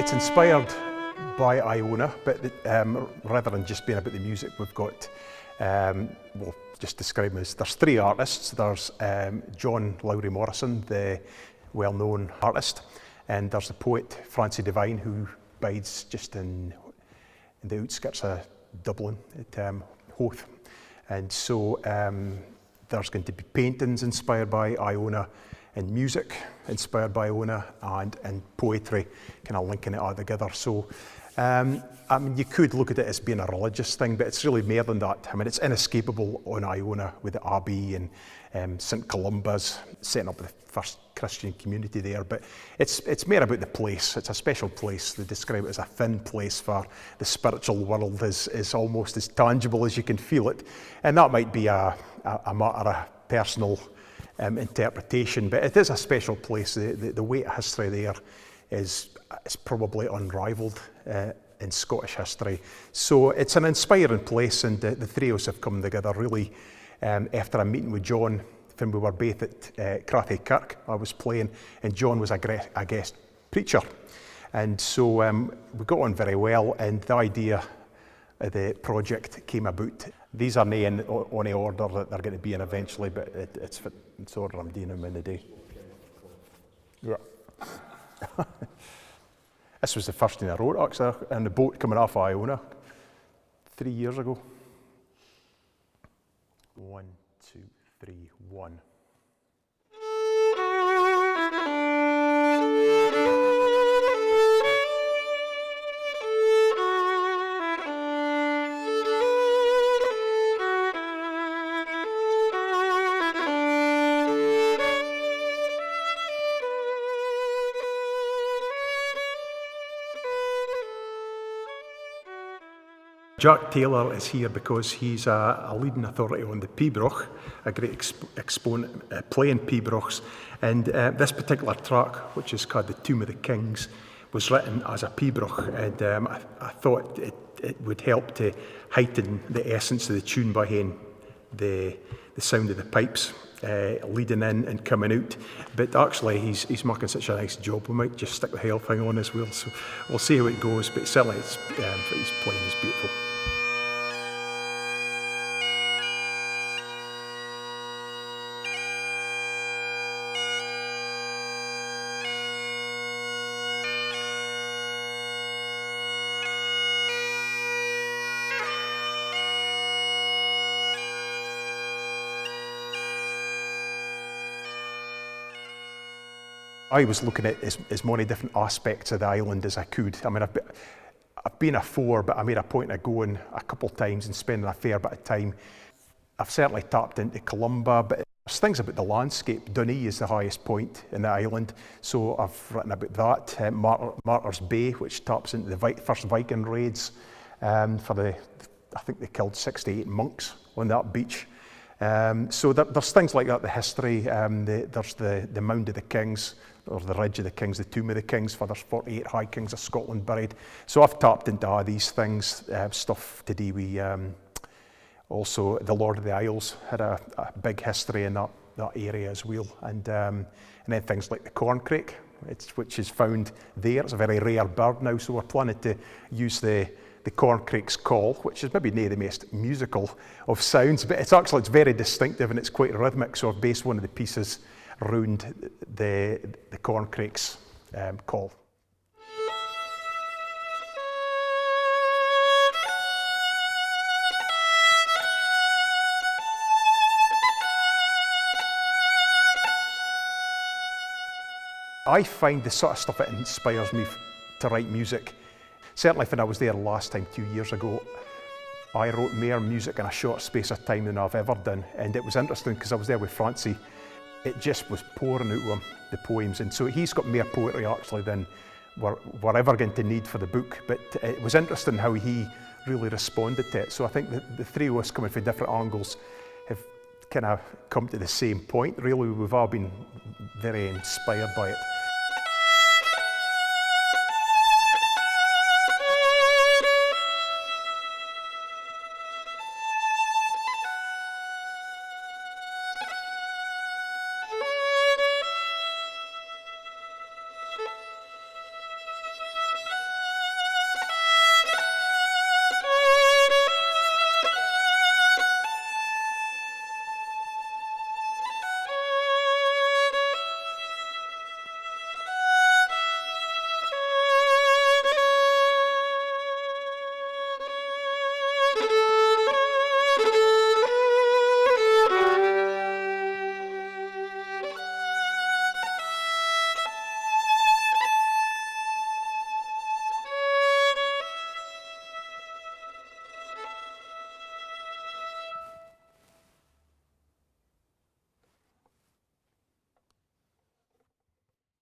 It's inspired by Iona, but rather than just being about the music, we've got, we'll just describe them as, there's three artists. There's John Lowrie Morrison, the well-known artist, and there's the poet Francy Devine, who bides just in the outskirts of Dublin at Howth. And so there's going to be paintings inspired by Iona, and music inspired by Iona, and poetry kind of linking it all together. So I mean, you could look at it as being a religious thing, but it's really more than that. I mean, it's inescapable on Iona with the Abbey and St Columba's setting up the first Christian community there. But it's more about the place. It's a special place. They describe it as a thin place for the spiritual world is almost as tangible as you can feel it. And that might be a matter of personal interpretation, but it is a special place. The weight of history there is probably unrivaled in Scottish history. So it's an inspiring place, and the three of us have come together really after a meeting with John when we were both at Crathie Kirk. I was playing, and John was a guest preacher. And so we got on very well, and the idea of the project came about. These are not in any order that they're going to be in eventually, but it's order I'm doing them in the day. Yeah. This was the first thing I wrote, actually, in the boat coming off Iona 3 years ago. 1, 2, 3, 1. Jack Taylor is here because he's a leading authority on the pibroch, a great exponent playing pibrochs. And this particular track, which is called The Tomb of the Kings, was written as a pibroch. And I thought it would help to heighten the essence of the tune by having the sound of the pipes leading in and coming out. But actually, he's making such a nice job. We might just stick the whole thing on as well. So we'll see how it goes. But certainly, he's playing is beautiful. I was looking at as many different aspects of the island as I could. I mean, I've been afore, but I made a point of going a couple of times and spending a fair bit of time. I've certainly tapped into Columba, but there's things about the landscape. Dunedin is the highest point in the island, so I've written about that. Martyrs Bay, which taps into the first Viking raids I think they killed 68 monks on that beach. So there's things like that, the history, there's the Mound of the Kings, or the Ridge of the Kings, the Tomb of the Kings, for there's 48 High Kings of Scotland buried. So I've tapped into all these things, stuff to do with, also the Lord of the Isles had a big history in that area as well. And then things like the corncrake, which is found there. It's a very rare bird now, so we're planning to use the corncrake's call, which is maybe not the most musical of sounds, but it's very distinctive and it's quite rhythmic. So I've based one of the pieces around the corncrake's call. I find the sort of stuff that inspires me to write music. Certainly when I was there last time 2 years ago, I wrote more music in a short space of time than I've ever done. And it was interesting because I was there with Francy. It just was pouring out of him, the poems. And so he's got more poetry actually than we're ever going to need for the book. But it was interesting how he really responded to it. So I think the three of us coming from different angles have kind of come to the same point. Really, we've all been very inspired by it.